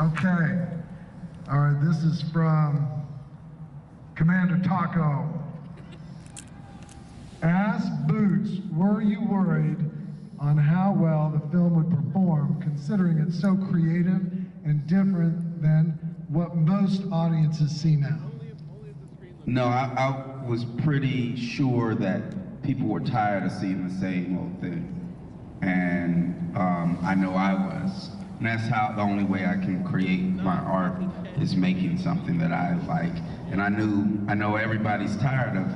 Okay. All right, this is from Commander Taco. Ask Boots, were you worried on how well the film would perform, considering it's so creative and different than what most audiences see now? No, I was pretty sure that people were tired of seeing the same old thing. And I know I was. And that's how the only way I can create my art is making something that I like. And I know everybody's tired of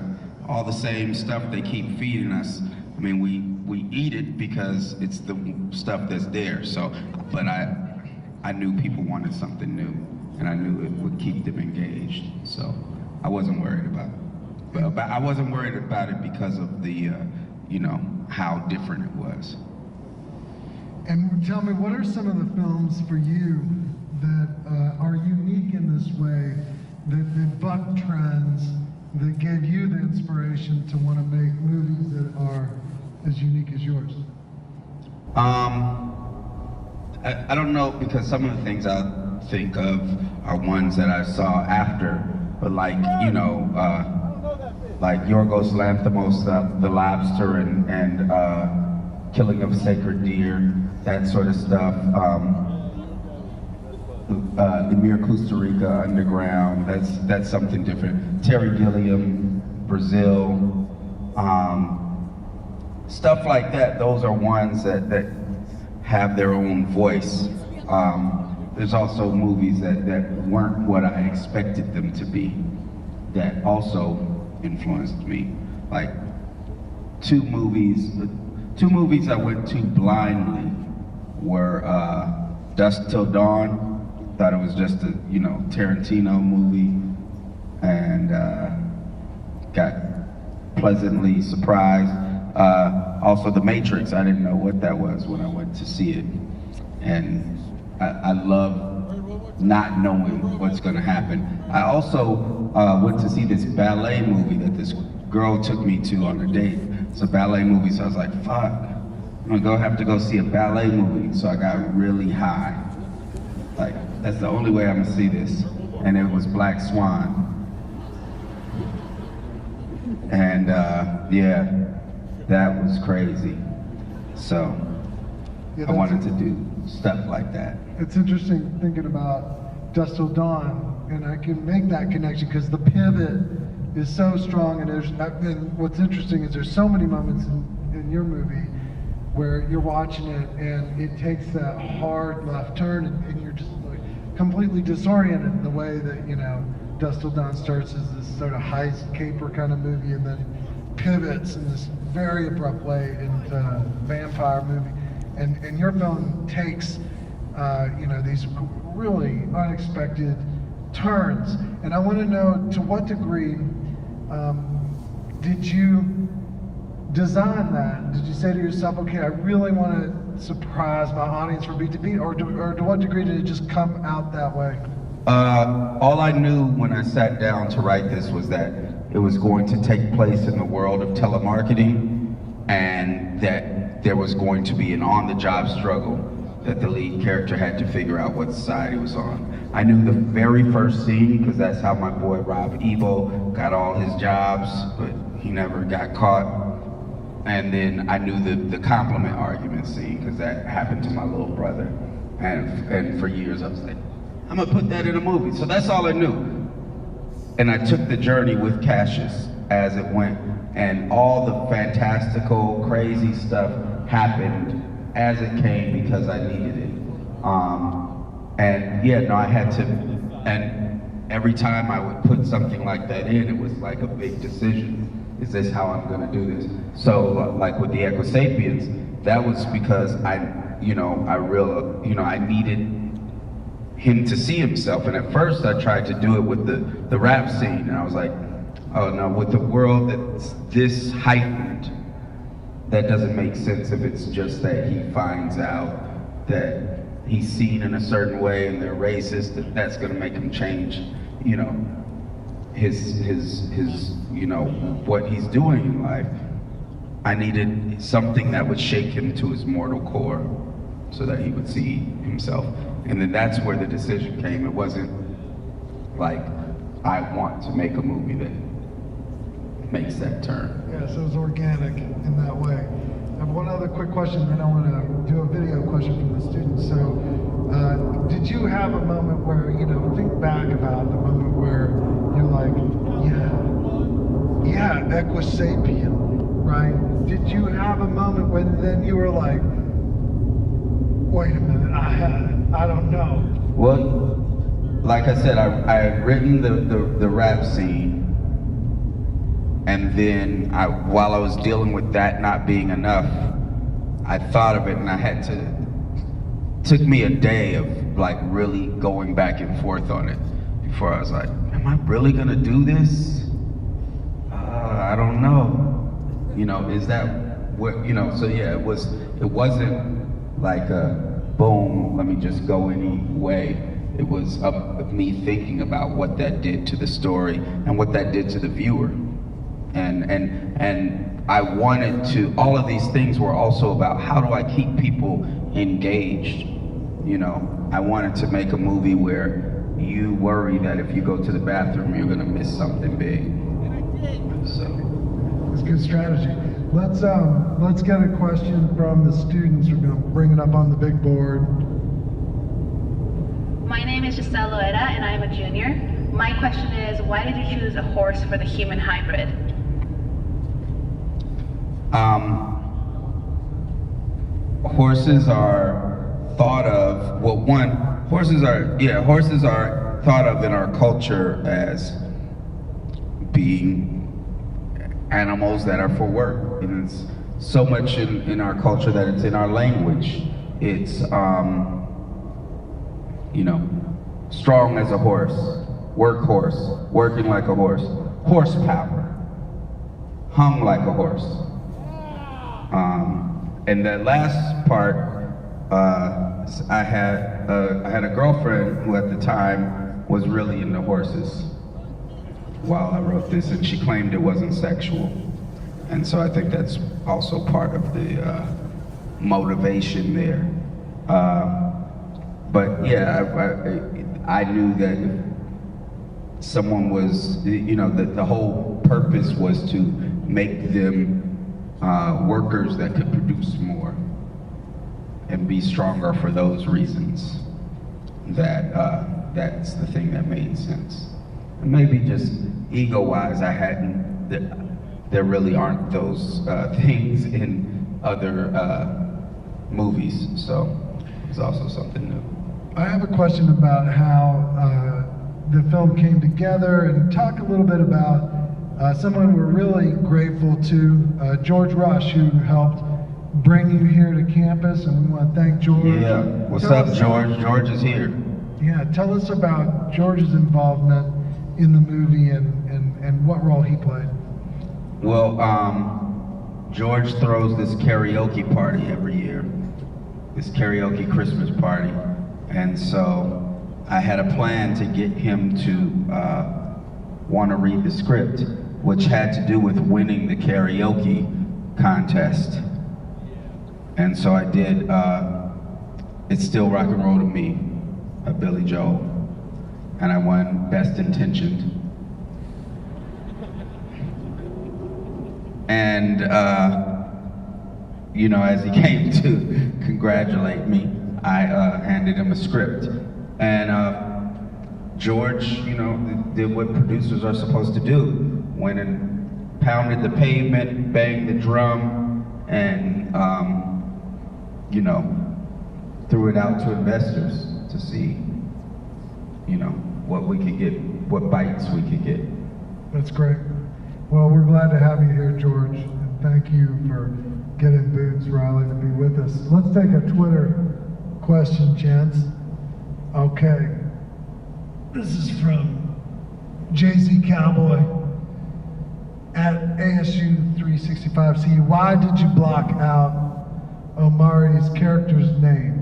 all the same stuff they keep feeding us. I mean, we eat it because it's the stuff that's there. So, but I knew people wanted something new, and I knew it would keep them engaged. So I wasn't worried about it. But I wasn't worried about it because of the, you know, how different it was. And tell me, what are some of the films for you that are unique in this way, that buck trends, that gave you the inspiration to want to make movies that are as unique as yours? I don't know, because some of the things I think of are ones that I saw after, but like, you know, like Yorgos Lanthimos, The Lobster, and Killing of a Sacred Deer, that sort of stuff. Emir Kusturica, Underground, that's something different. Terry Gilliam, Brazil, stuff like that. Those are ones that have their own voice. There's also movies that weren't what I expected them to be, that also influenced me. Like two movies I went to blindly were Dusk Till Dawn. Thought it was just a, you know, Tarantino movie, and got pleasantly surprised. Also The Matrix, I didn't know what that was when I went to see it. And I love not knowing what's gonna happen. I also went to see this ballet movie that this girl took me to on a date. It's a ballet movie, so I was like, fuck, I'm gonna have to go see a ballet movie. So I got really high. Like, that's the only way I'm gonna see this. And it was Black Swan. And yeah, that was crazy. So Yeah, I wanted to do stuff like that. It's interesting thinking about Dusk Till Dawn, and I can make that connection because the pivot is so strong, and what's interesting is there's so many moments in your movie where you're watching it and it takes that hard left turn and you're just like completely disoriented in the way that, you know, Dusk Till Dawn starts as this sort of heist caper kind of movie and then pivots in this very abrupt way into a vampire movie. And your film takes, you know, these really unexpected turns. And I want to know, to what degree did you design that? Did you say to yourself, okay, I really want to surprise my audience from beat to beat, or to what degree did it just come out that way? All I knew when I sat down to write this was that it was going to take place in the world of telemarketing, and that there was going to be an on-the-job struggle that the lead character had to figure out what side he was on. I knew the very first scene, because that's how my boy Rob Evo got all his jobs, but he never got caught. And then I knew the compliment argument scene, because that happened to my little brother. And for years I was like, I'm gonna put that in a movie. So that's all I knew. And I took the journey with Cassius as it went. And all the fantastical, crazy stuff happened as it came because I needed it. And yeah, no, I had to, and every time I would put something like that in, it was like a big decision. Is this how I'm gonna do this? So like with the Equisapiens, that was because I needed him to see himself. And at first I tried to do it with the rap scene, and I was like, oh no, with the world that's this heightened, that doesn't make sense if it's just that he finds out that he's seen in a certain way and they're racist, that's gonna make him change, you know, his you know, what he's doing in life. I needed something that would shake him to his mortal core. so that he would see himself. And then that's where the decision came. It wasn't like, I want to make a movie that makes that turn. Yeah, so it was organic in that way. I have one other quick question, then I want to do a video question from the students. So, did you have a moment where, think back about the moment where you're like, yeah, Equus Sapien, right? Did you have a moment when then you were like, wait a minute, I don't know. Well, like I said, I had written the rap scene, and then while I was dealing with that not being enough, I thought of it, and took me a day of like really going back and forth on it before I was like, am I really gonna do this? I don't know. Is that what, so yeah, it wasn't like a boom, let me just go any way. It was of me thinking about what that did to the story and what that did to the viewer. And I wanted to, all of these things were also about how do I keep people engaged? I wanted to make a movie where you worry that if you go to the bathroom, you're gonna miss something big. So. It's good strategy. Let's get a question from the students. We're gonna bring it up on the big board. My name is Giselle Loera, and I'm a junior. My question is, why did you choose a horse for the human hybrid? Horses are thought of, horses are thought of in our culture as being animals that are for work. And it's so much in our culture that it's in our language. It's, strong as a horse, workhorse, working like a horse, horsepower, hung like a horse. And the last part, I had a girlfriend who at the time was really into horses while I wrote this, and she claimed it wasn't sexual. And so I think that's also part of the motivation there. But yeah, I knew that if someone was, the whole purpose was to make them workers that could produce more and be stronger for those reasons. That's the thing that made sense. And maybe just ego-wise, there really aren't those things in other movies, so it's also something new. I have a question about how the film came together, and talk a little bit about someone we're really grateful to, George Rush, who helped bring you here to campus, and we want to thank George. Yeah, what's up, George? George is here. Yeah, tell us about George's involvement in the movie and what role he played. Well, George throws this karaoke party every year, this karaoke Christmas party. And so I had a plan to get him to want to read the script, which had to do with winning the karaoke contest. And so I did It's Still Rock and Roll to Me by Billy Joel. And I won Best Intentioned. And, as he came to congratulate me, I handed him a script. And George, did what producers are supposed to do. Went and pounded the pavement, banged the drum, and, threw it out to investors to see, what we could get, what bites we could get. That's great. Well, we're glad to have you here, George. And thank you for getting Boots Riley to be with us. Let's take a Twitter question, gents. Okay. This is from Jay-Z Cowboy at ASU 365C. Why did you block out Omari's character's name?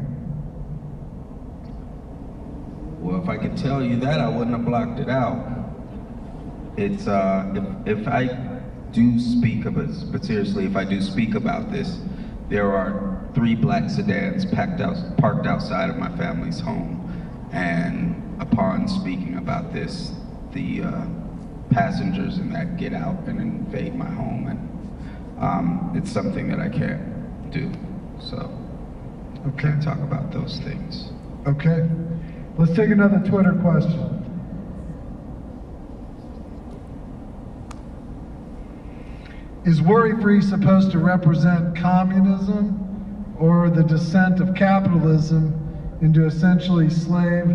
Well, if I could tell you that, I wouldn't have blocked it out. It's, if I do speak of it, but seriously, if I do speak about this, there are 3 black sedans parked outside of my family's home. And upon speaking about this, the passengers in that get out and invade my home, and it's something that I can't do. So I can't talk about those things. Okay. Let's take another Twitter question. Is worry-free supposed to represent communism or the descent of capitalism into essentially slave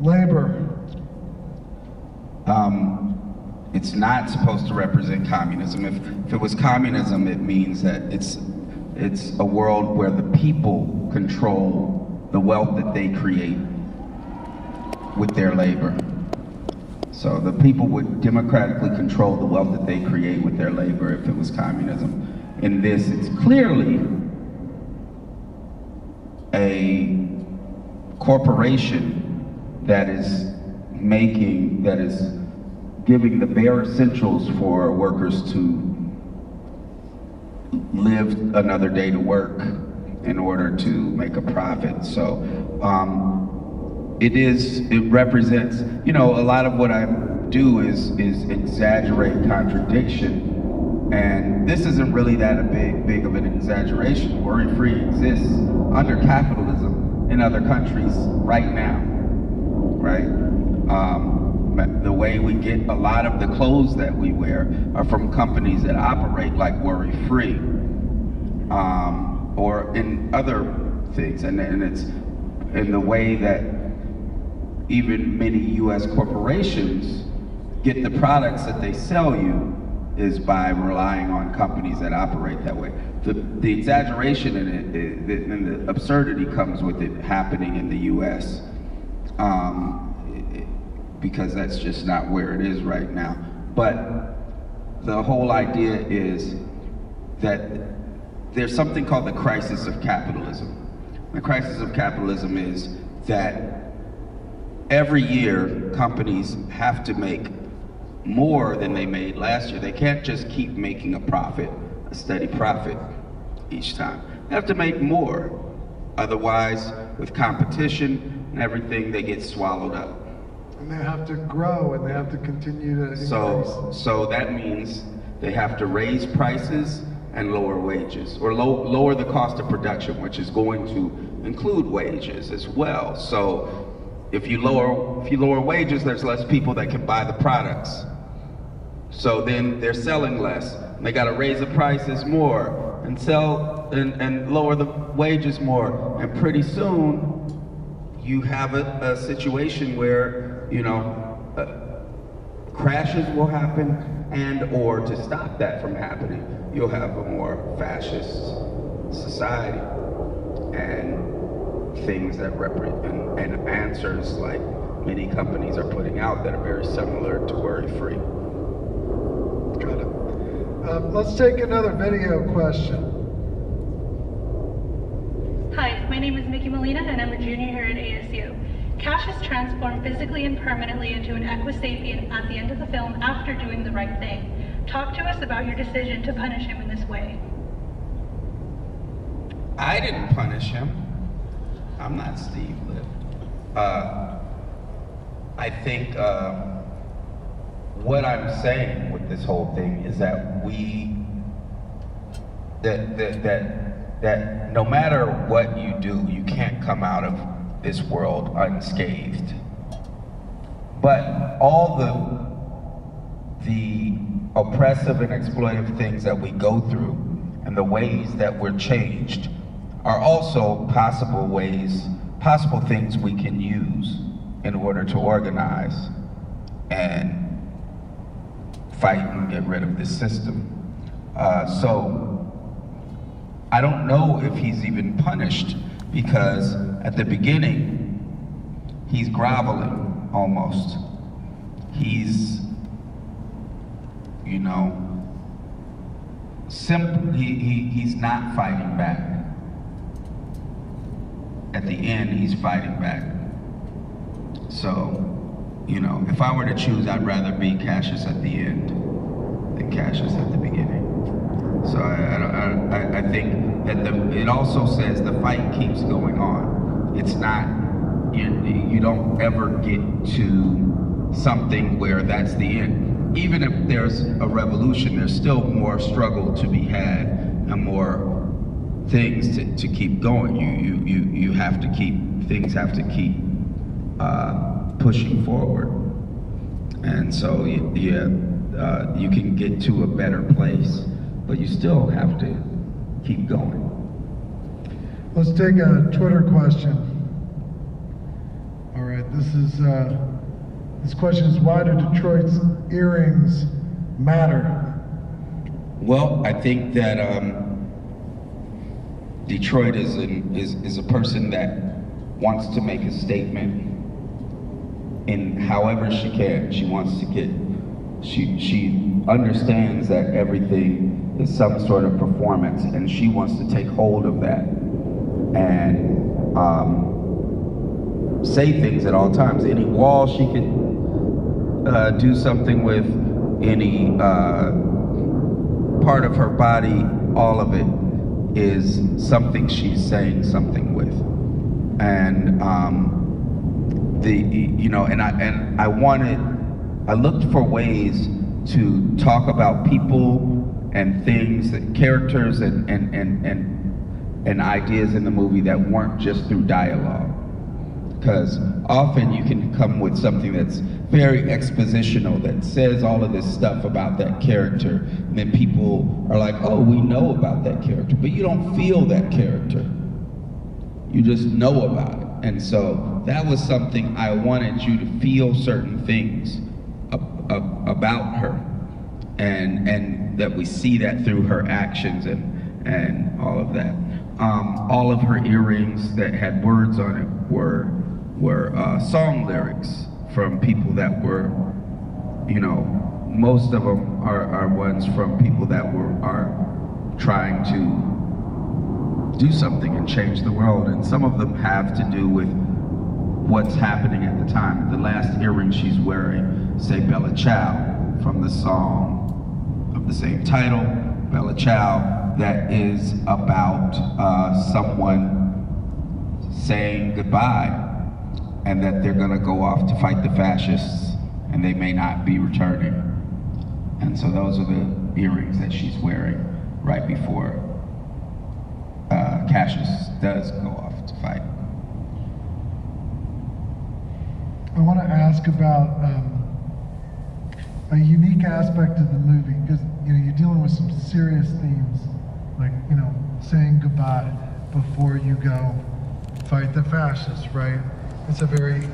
labor? It's not supposed to represent communism. If it was communism, it means that it's a world where the people control the wealth that they create with their labor. So the people would democratically control the wealth that they create with their labor if it was communism. In this, it's clearly a corporation that is giving the bare essentials for workers to live another day to work in order to make a profit. So it represents, a lot of what I do is exaggerate contradiction, and this isn't really that big of an exaggeration. Worry-free exists under capitalism in other countries right now, right? The way we get a lot of the clothes that we wear are from companies that operate like worry-free, or in other things, and it's in the way that even many U.S. corporations get the products that they sell you is by relying on companies that operate that way. The exaggeration in it and the absurdity comes with it happening in the U.S. Because that's just not where it is right now. But the whole idea is that there's something called the crisis of capitalism. The crisis of capitalism is that every year companies have to make more than they made last year. They can't just keep making a steady profit each time. They have to make more. Otherwise, with competition and everything, they get swallowed up. And they have to grow, and they have to continue to increase. So that means they have to raise prices and lower wages, or lower the cost of production, which is going to include wages as well. So if you lower wages, there's less people that can buy the products. So then they're selling less. They got to raise the prices more and sell and lower the wages more. And pretty soon you have a situation where crashes will happen, and or to stop that from happening, you'll have a more fascist society, and things that represent and answers like many companies are putting out that are very similar to worry-free. Got it. Let's take another video question. Hi, my name is Mickey Molina and I'm a junior here at ASU. Cash is transformed physically and permanently into an equisapien at the end of the film after doing the right thing. Talk to us about your decision to punish him in this way. I didn't punish him. I'm not Steve Litt. I think what I'm saying with this whole thing is that that no matter what you do, you can't come out of this world unscathed. But all the oppressive and exploitive things that we go through and the ways that we're changed are also possible things we can use in order to organize and fight and get rid of this system. So I don't know if he's even punished, because at the beginning, he's groveling almost. He's, he's not fighting back. At the end, he's fighting back. So, if I were to choose, I'd rather be Cassius at the end than Cassius at the beginning. So I think that it also says the fight keeps going on. It's not, you don't ever get to something where that's the end. Even if there's a revolution, there's still more struggle to be had and more things to keep going. You have to keep, things have to keep pushing forward. And so, yeah, you can get to a better place, but you still have to keep going. Let's take a Twitter question. All right, this question is, why do Detroit's earrings matter? Well, I think that Detroit is a person that wants to make a statement in however she can. She wants to get, she understands that everything is some sort of performance, and she wants to take hold of that and say things at all times. Any wall she could do something with, any part of her body, all of it is something she's saying something with. And I looked for ways to talk about people and things, characters and ideas in the movie that weren't just through dialogue. Because often you can come with something that's very expositional, that says all of this stuff about that character, and then people are like, oh, we know about that character, but you don't feel that character. You just know about it. And so that was something I wanted you to feel certain things about her, and that we see that through her actions and all of that. All of her earrings that had words on it were song lyrics from people that were, most of them are ones from people that are trying to do something and change the world, and some of them have to do with what's happening at the time. The last earring she's wearing say Bella Ciao, from the song of the same title, Bella Ciao, that is about someone saying goodbye, and that they're gonna go off to fight the fascists, and they may not be returning. And so those are the earrings that she's wearing right before Cassius does go off to fight. I want to ask about a unique aspect of the movie, because you're dealing with some serious themes, like saying goodbye before you go fight the fascists, right? It's a very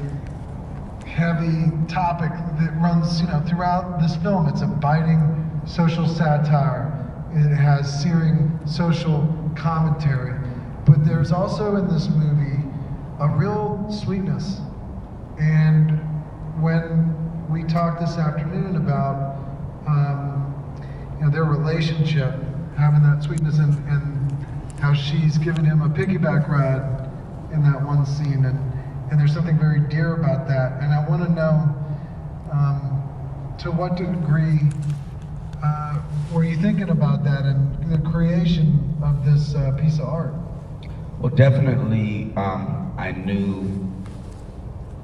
heavy topic that runs throughout this film. It's a biting social satire. It has searing social commentary, but there's also in this movie a real sweetness. And when we talked this afternoon about their relationship, having that sweetness, and how she's given him a piggyback ride in that one scene, and there's something very dear about that. And I want to know to what degree were you thinking about that and the creation of this piece of art? Well, definitely, I knew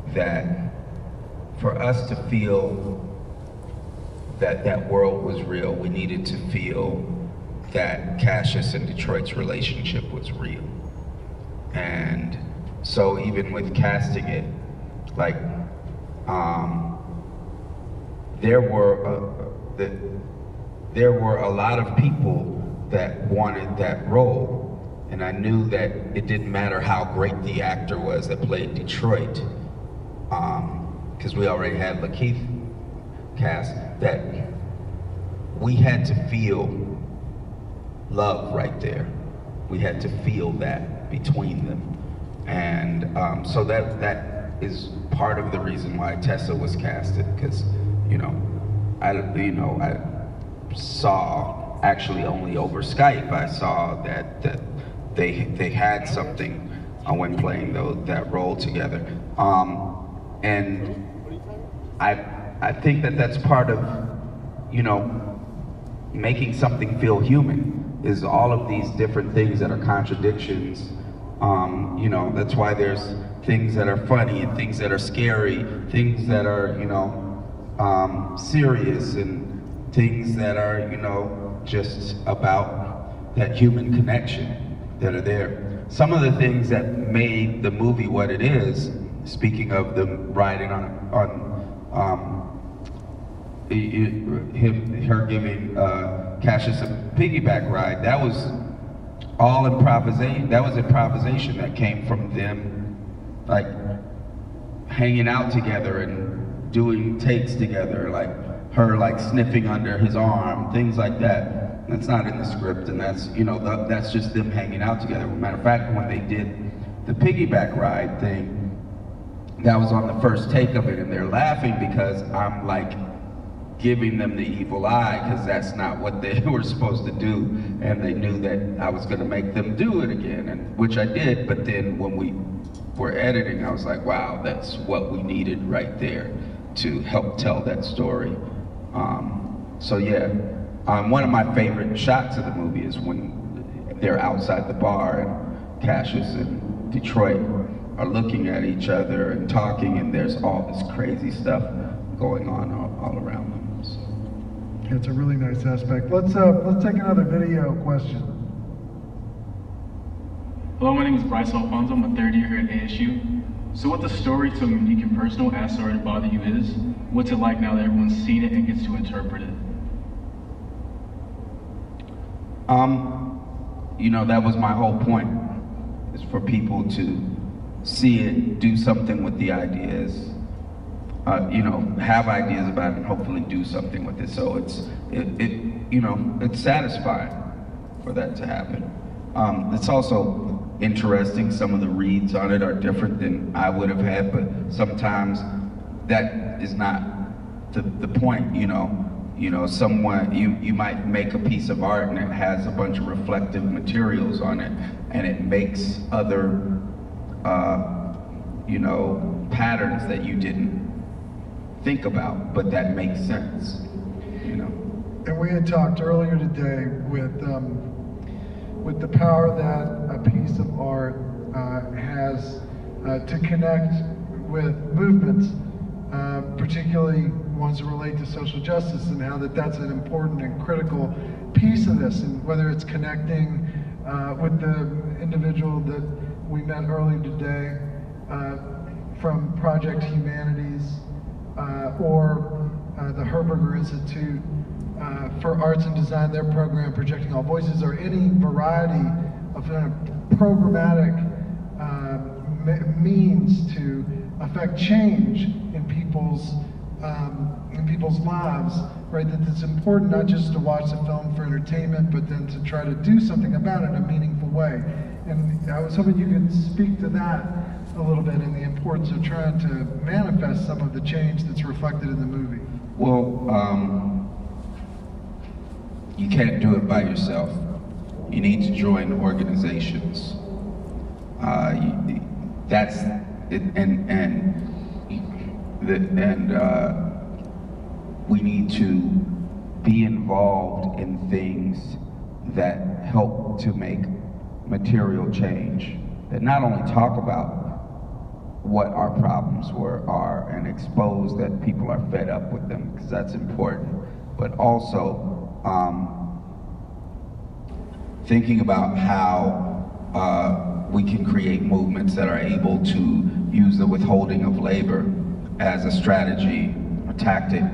that for us to feel that that world was real, we needed to feel that Cassius and Detroit's relationship was real. And so even with casting it, like, there were a lot of people that wanted that role, and I knew that it didn't matter how great the actor was that played Detroit, because we already had Lakeith cast, that we had to feel love right there. We had to feel that between them. And so that is part of the reason why Tessa was casted, because I saw, actually only over Skype, I saw that they had something when playing that role together. And I think that that's part of, making something feel human is all of these different things that are contradictions. You know, that's why there's things that are funny and things that are scary, things that are, you know, serious, and things that are, you know, just about that human connection that are there. Some of the things that made the movie what it is, speaking of them riding her giving Cassius a piggyback ride, that was all improvisation. That was improvisation that came from them, like hanging out together and doing takes together, like her like sniffing under his arm, things like that. That's not in the script, and that's, you know, that's just them hanging out together. Matter of fact, when they did the piggyback ride thing, that was on the first take of it, and they're laughing because I'm like giving them the evil eye, because that's not what they were supposed to do, and they knew that I was going to make them do it again, and which I did. But then when we were editing, I was like, wow, that's what we needed right there to help tell that story. So yeah, one of my favorite shots of the movie is when they're outside the bar and Cassius and Detroit are looking at each other and talking, and there's all this crazy stuff going on all around them. So. It's a really nice aspect. Let's take another video question. Hello, my name is Bryce Alfonso. I'm a third year here at ASU. So what the story so unique and personal as Sorry to Bother You is, what's it like now that everyone's seen it and gets to interpret it? You know, that was my whole point, is for people to see it, do something with the ideas, you know, have ideas about it, and hopefully do something with it. So you know, it's satisfying for that to happen. It's also interesting. Some of the reads on it are different than I would have had, but sometimes that is not the point, you know. You know, someone, you might make a piece of art and it has a bunch of reflective materials on it, and it makes other, you know, patterns that you didn't think about, but that makes sense, you know. And we had talked earlier today with the power that a piece of art has to connect with movements, particularly ones that relate to social justice, and how that's an important and critical piece of this, and whether it's connecting with the individual that we met earlier today from Project Humanities or the Herberger Institute for Arts and Design, their program Projecting All Voices, or any variety of programmatic means to affect change in people's lives, right? That it's important not just to watch the film for entertainment, but then to try to do something about it in a meaningful way. And I was hoping you could speak to that a little bit, and the importance of trying to manifest some of the change that's reflected in the movie. Well, you can't do it by yourself. You need to join organizations. That's it, and we need to be involved in things that help to make material change, that not only talk about what our problems are and expose that people are fed up with them, because that's important, but also thinking about how we can create movements that are able to use the withholding of labor as a strategy, a tactic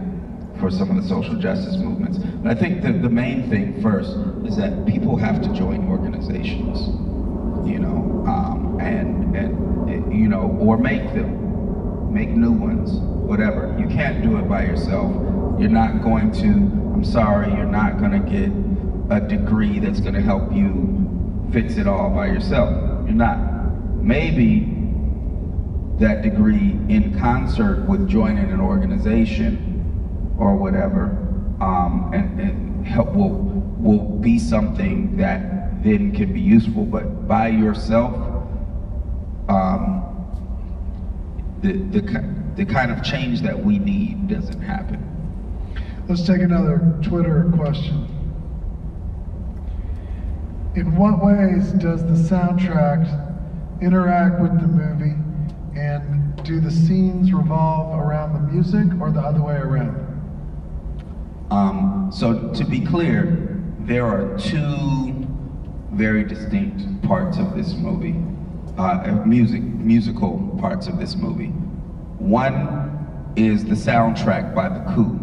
for some of the social justice movements. But I think that the main thing first is that people have to join organizations, you know, you know, or make new ones, whatever. You can't do it by yourself. You're not going to, I'm sorry, you're not going to get a degree that's going to help you fix it all by yourself. You're not. Maybe that degree in concert with joining an organization or whatever, and help will be something that then can be useful. But by yourself, the kind of change that we need doesn't happen. Let's take another Twitter question. in what ways does the soundtrack interact with the movie, and do the scenes revolve around the music or the other way around? So to be clear, there are two very distinct parts of this movie, musical parts of this movie. One is the soundtrack by The Coup,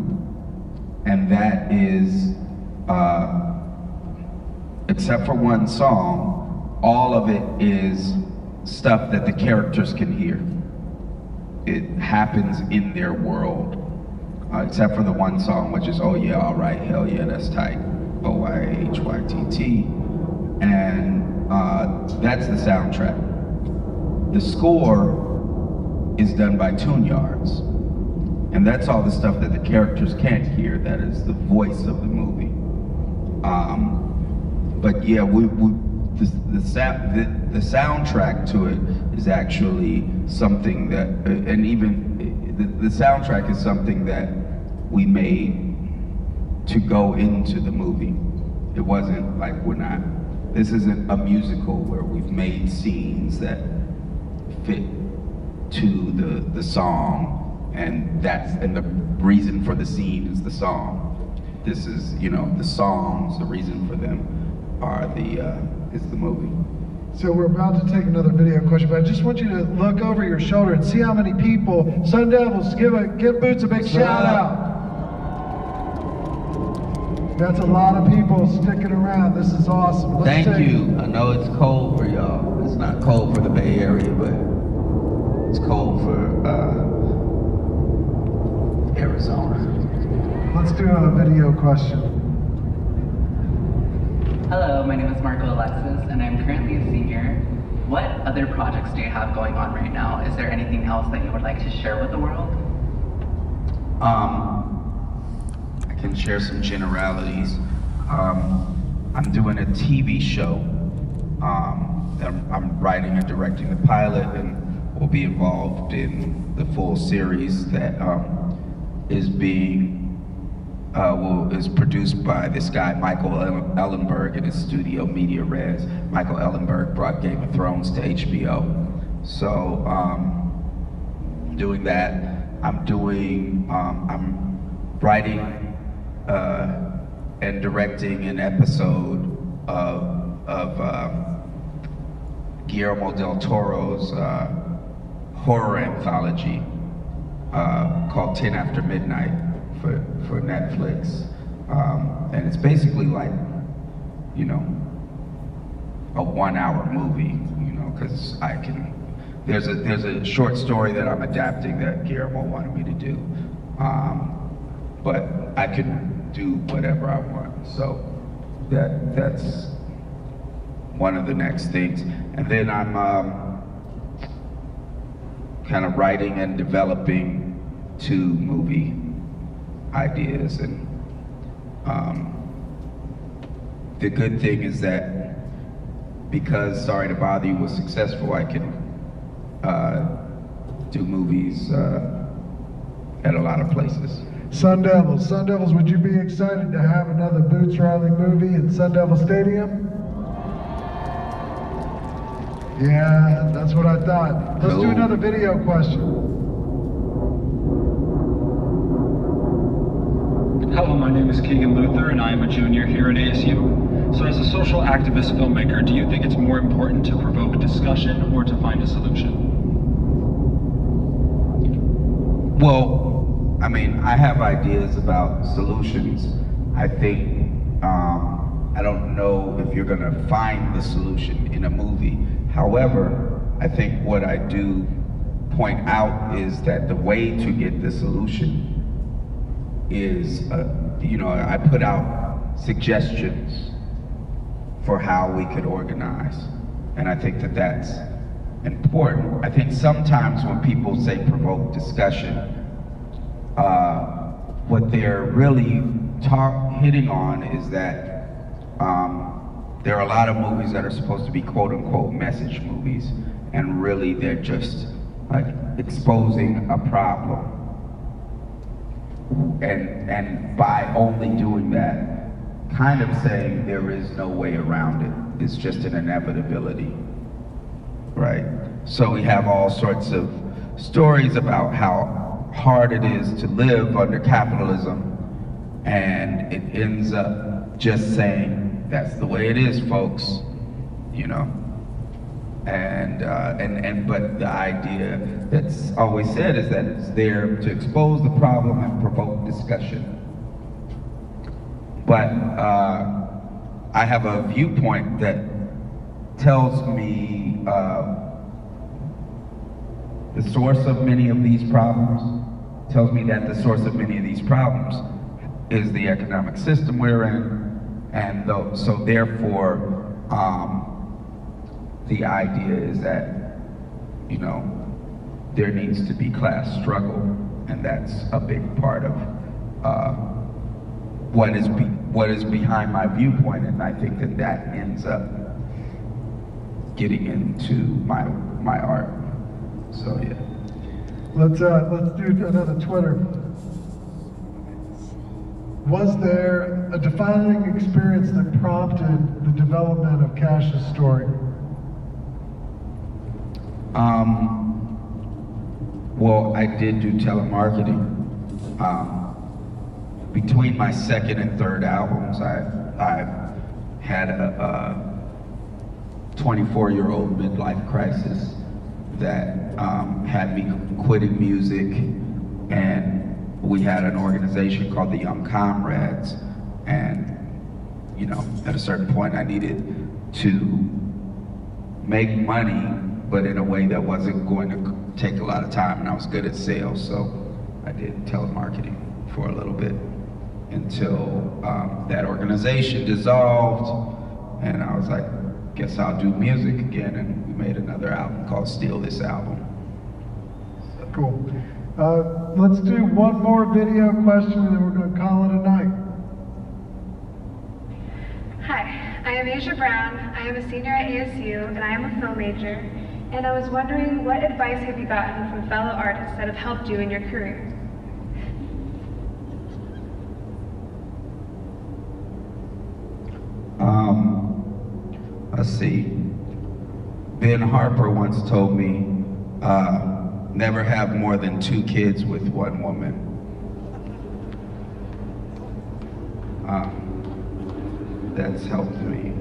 and that is, except for one song, all of it is stuff that the characters can hear. It happens in their world, except for the one song, which is "Oh Yeah, All Right, Hell Yeah, That's Tight," OYHYTT, and that's the soundtrack. The score is done by Tune Yards, and that's all the stuff that the characters can't hear. That is the voice of the movie. But yeah, the soundtrack to it is actually something that, and even the soundtrack is something that we made to go into the movie. It wasn't like this isn't a musical where we've made scenes that fit to the song, and the reason for the scene is the song. This is, the songs, the reason for them are is the movie. So we're about to take another video question, but I just want you to look over your shoulder and see how many people. Sun Devils, give Boots a big shout out. That's a lot of people sticking around. This is awesome. Thank you. I know it's cold for y'all. It's not cold for the Bay Area, but it's cold for Arizona. Let's do a video question. Hello, my name is Marco Alexis, and I'm currently a senior. What other projects do you have going on right now? Is there anything else that you would like to share with the world? I can share some generalities. I'm doing a TV show. I'm writing and directing the pilot, and will be involved in the full series that is produced by this guy, Michael Ellenberg, and his studio Media Res. Michael Ellenberg brought Game of Thrones to HBO. So, doing that. I'm writing and directing an episode of Guillermo del Toro's horror anthology called 10 After Midnight for Netflix. And it's basically like, a 1 hour movie, because there's a short story that I'm adapting that Guillermo wanted me to do. But I can do whatever I want. So that's one of the next things. And then I'm kind of writing and developing 2 movie ideas, and the good thing is that because Sorry to Bother You was successful, I can do movies at a lot of places. Sun Devils, would you be excited to have another Boots Riley movie in Sun Devil Stadium? Yeah, that's what I thought. Let's do another video question. Hello, my name is Keegan Luther, and I am a junior here at ASU. So as a social activist filmmaker, do you think it's more important to provoke discussion or to find a solution? Well, I have ideas about solutions. I think, I don't know if you're gonna find the solution in a movie. However, I think what I do point out is that the way to get the solution is, I put out suggestions for how we could organize. And I think that that's important. I think sometimes when people say provoke discussion, what they're really hitting on is that there are a lot of movies that are supposed to be quote unquote message movies, and really they're just like exposing a problem. And by only doing that, kind of saying there is no way around it. is just an inevitability, right? So we have all sorts of stories about how hard it is to live under capitalism, and it ends up just saying, that's the way it is, folks, you know? And but the idea that's always said is that it's there to expose the problem and provoke discussion. But I have a viewpoint that tells me the source of many of these problems, tells me that the source of many of these problems is the economic system we're in, and so therefore, the idea is that, you know, there needs to be class struggle, and that's a big part of what is behind my viewpoint, and I think that ends up getting into my art. So yeah. Let's do another Twitter. Was there a defining experience that prompted the development of Cash's story? Well, I did do telemarketing. Between my second and third albums, I had a 24-year-old midlife crisis that had me quitting music, and we had an organization called the Young Comrades, and you know, at a certain point I needed to make money, but in a way that wasn't going to take a lot of time, and I was good at sales, so I did telemarketing for a little bit until that organization dissolved, and I was like, guess I'll do music again, and we made another album called Steal This Album. Cool. Let's do one more video question, and then we're going to call it a night. Hi, I am Asia Brown. I am a senior at ASU, and I am a film major. And I was wondering, what advice have you gotten from fellow artists that have helped you in your career? Let's see. Ben Harper once told me, never have more than 2 kids with one woman. That's helped me.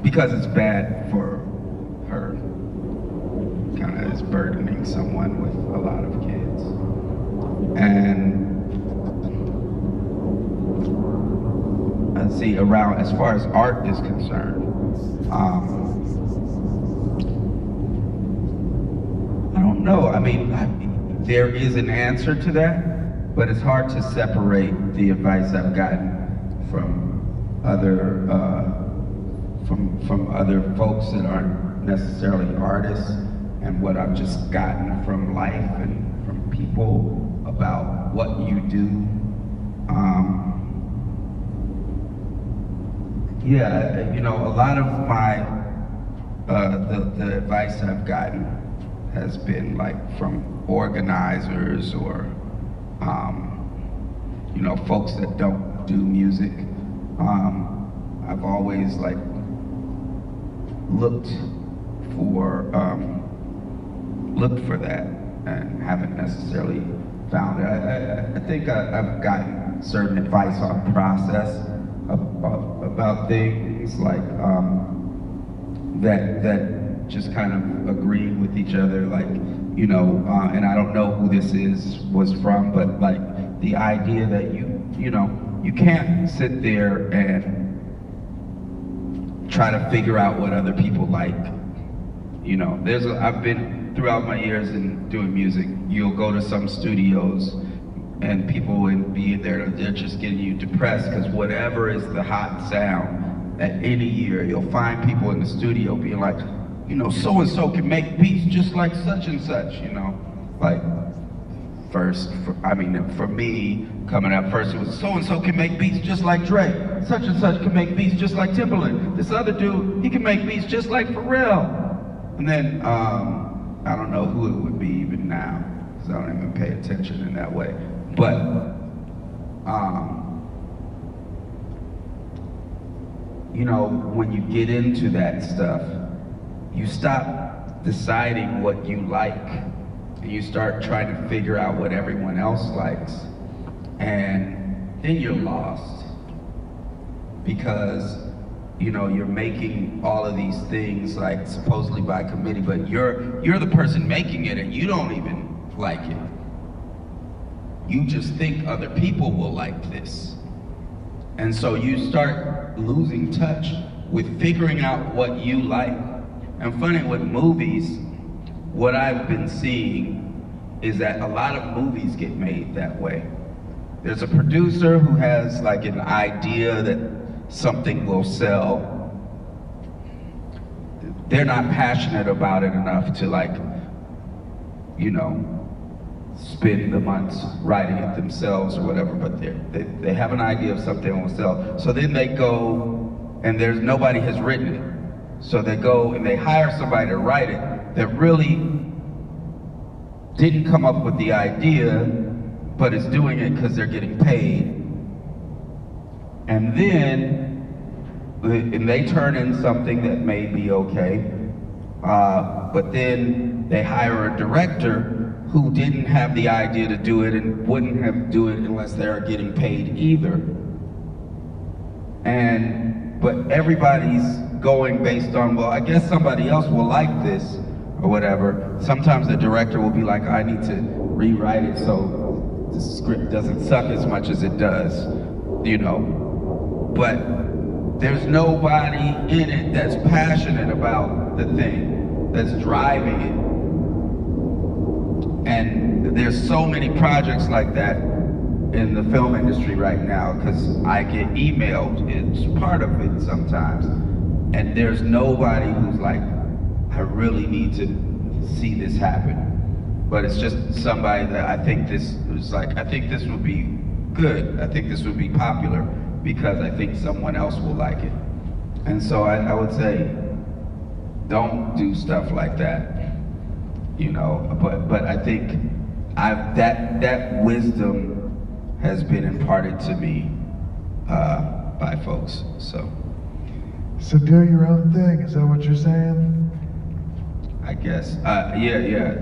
Because it's bad for her, kind of is burdening someone with a lot of kids. And let's see, around, as far as art is concerned, I don't know. I mean, there is an answer to that, but it's hard to separate the advice I've gotten from other from other folks that aren't necessarily artists, and what I've just gotten from life and from people about what you do. Yeah, you know, a lot of my the advice I've gotten has been like from organizers or you know, folks that don't do music. I've always like looked for that and haven't necessarily found it. I think I've gotten certain advice on process about things like that just kind of agree with each other, like, you know, and I don't know who this was from, but like the idea that you know, you can't sit there and try to figure out what other people like. You know, I've been throughout my years in doing music, you'll go to some studios and people will be in there, they're just getting you depressed because whatever is the hot sound at any year, you'll find people in the studio being like, you know, so-and-so can make beats just like such and such, you know? Like, for me, coming up first, it was so-and-so can make beats just like Drake, such and such can make beats just like Timbaland, this other dude, he can make beats just like Pharrell. And then, I don't know who it would be even now, because I don't even pay attention in that way. But you know, when you get into that stuff, you stop deciding what you like, and you start trying to figure out what everyone else likes, and then you're lost. Because, you know, you're making all of these things like supposedly by committee, but you're the person making it and you don't even like it. You just think other people will like this. And so you start losing touch with figuring out what you like. And funny, with movies, what I've been seeing is that a lot of movies get made that way. There's a producer who has like an idea that something will sell. They're not passionate about it enough to, like, you know, spend the months writing it themselves or whatever, but they have an idea of something that will sell. So then they go, and nobody has written it. So they go and they hire somebody to write it that really didn't come up with the idea, but is doing it because they're getting paid. And they turn in something that may be okay, but then they hire a director who didn't have the idea to do it and wouldn't have do it unless they are getting paid either. But everybody's going based on, well, I guess somebody else will like this or whatever. Sometimes the director will be like, I need to rewrite it so the script doesn't suck as much as it does, you know. But there's nobody in it that's passionate about the thing, that's driving it. And there's so many projects like that in the film industry right now, because I get emailed, it's part of it sometimes, and there's nobody who's like, I really need to see this happen. But it's just somebody that I think this would be good, I think this would be popular, because I think someone else will like it. And so I would say, don't do stuff like that, you know. But I think that wisdom has been imparted to me by folks. So do your own thing. Is that what you're saying? I guess. Yeah.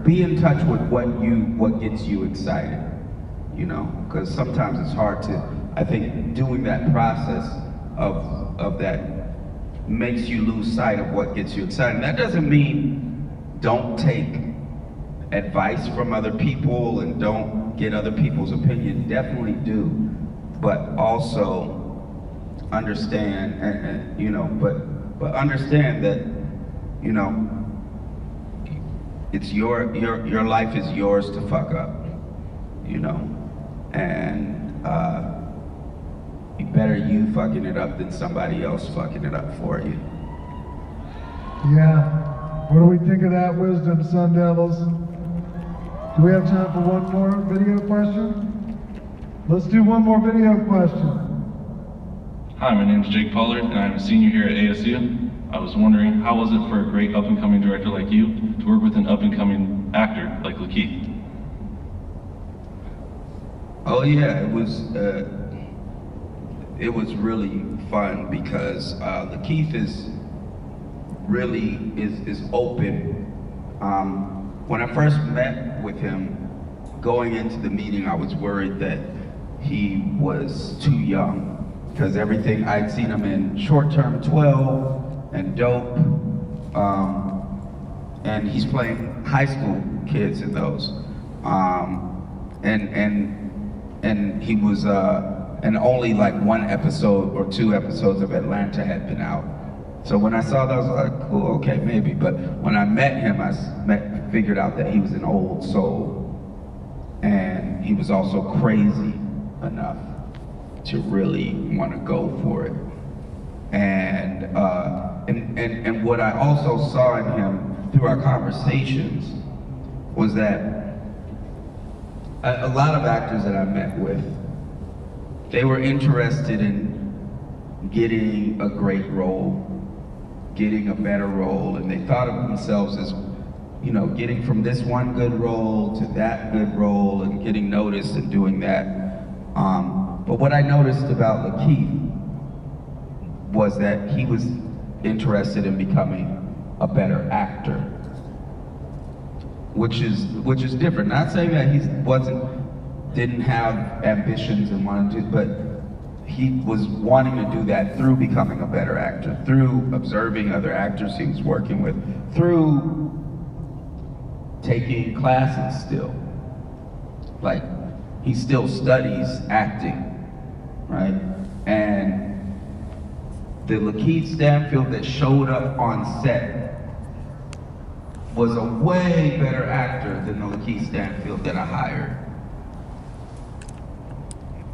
Be in touch with what gets you excited. You know, because sometimes it's hard to, I think doing that process of that makes you lose sight of what gets you excited. And that doesn't mean don't take advice from other people and don't get other people's opinion. Definitely do, but also understand, and you know, but understand that, you know, it's your life is yours to fuck up, you know. And better you fucking it up than somebody else fucking it up for you. Yeah. What do we think of that wisdom, Sun Devils? Do we have time for one more video question? Let's do one more video question. Hi, my name is Jake Pollard, and I'm a senior here at ASU. I was wondering, how was it for a great up-and-coming director like you to work with an up-and-coming actor like Lakeith? Oh yeah, it was really fun because Lakeith is open. When I first met with him, going into the meeting, I was worried that he was too young, because everything I'd seen him in Short Term 12 and Dope, and he's playing high school kids in those, and he was, and only like one episode or two episodes of Atlanta had been out. So when I saw that, I was like, cool, okay, maybe. But when I met him, I figured out that he was an old soul, and he was also crazy enough to really want to go for it. And what I also saw in him through our conversations was that a lot of actors that I met with, they were interested in getting a great role, getting a better role, and they thought of themselves as, you know, getting from this one good role to that good role and getting noticed and doing that. But what I noticed about Lakeith was that he was interested in becoming a better actor, which is different. Not saying that he didn't have ambitions and wanted to, but he was wanting to do that through becoming a better actor, through observing other actors he was working with, through taking classes still. Like, he still studies acting, right? And the Lakeith Stanfield that showed up on set was a way better actor than the Lakeith Stanfield that I hired.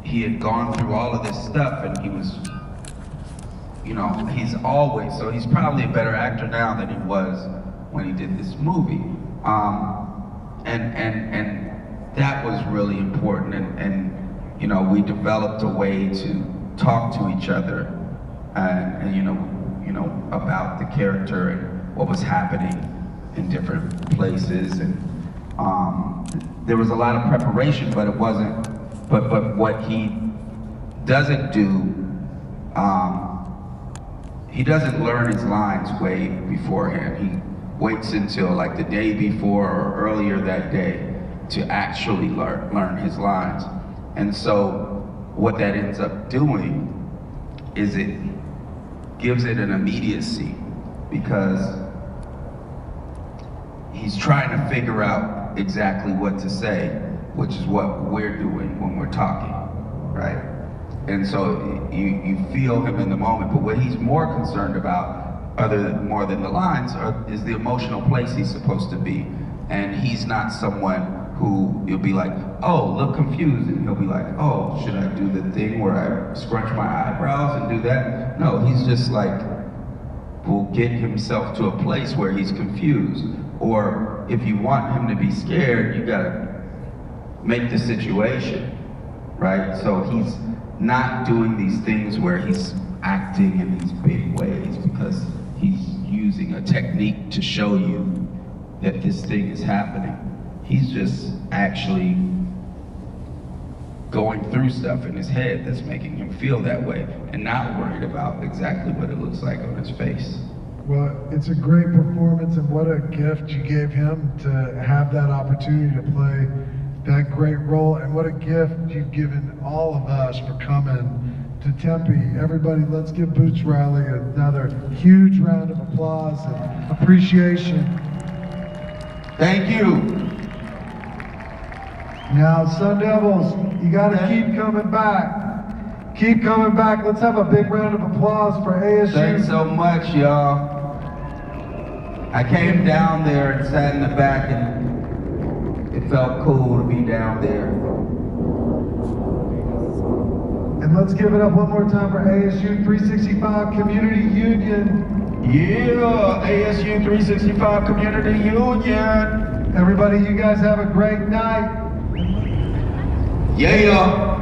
He had gone through all of this stuff and he was, you know, he's probably a better actor now than he was when he did this movie. And that was really important, and you know, we developed a way to talk to each other and you know about the character and what was happening in different places, and there was a lot of preparation, but it wasn't. But what he doesn't do, he doesn't learn his lines way beforehand. He waits until like the day before or earlier that day to actually learn his lines. And so what that ends up doing is it gives it an immediacy, because he's trying to figure out exactly what to say, which is what we're doing when we're talking, right? And so you feel him in the moment, but what he's more concerned about, more than the lines, is the emotional place he's supposed to be. And he's not someone who you'll be like, oh, look confused, and he'll be like, oh, should I do the thing where I scrunch my eyebrows and do that? No, he's just like, will get himself to a place where he's confused. Or if you want him to be scared, you gotta make the situation, right? So he's not doing these things where he's acting in these big ways because he's using a technique to show you that this thing is happening. He's just actually going through stuff in his head that's making him feel that way and not worried about exactly what it looks like on his face. Well, it's a great performance, and what a gift you gave him to have that opportunity to play that great role, and what a gift you've given all of us for coming to Tempe. Everybody, let's give Boots Riley another huge round of applause and appreciation. Thank you. Now, Sun Devils, you gotta keep coming back. Keep coming back. Let's have a big round of applause for ASU. Thanks so much, y'all. I came down there and sat in the back, and it felt cool to be down there. And let's give it up one more time for ASU 365 Community Union. Yeah, ASU 365 Community Union. Everybody, you guys have a great night. Yeah.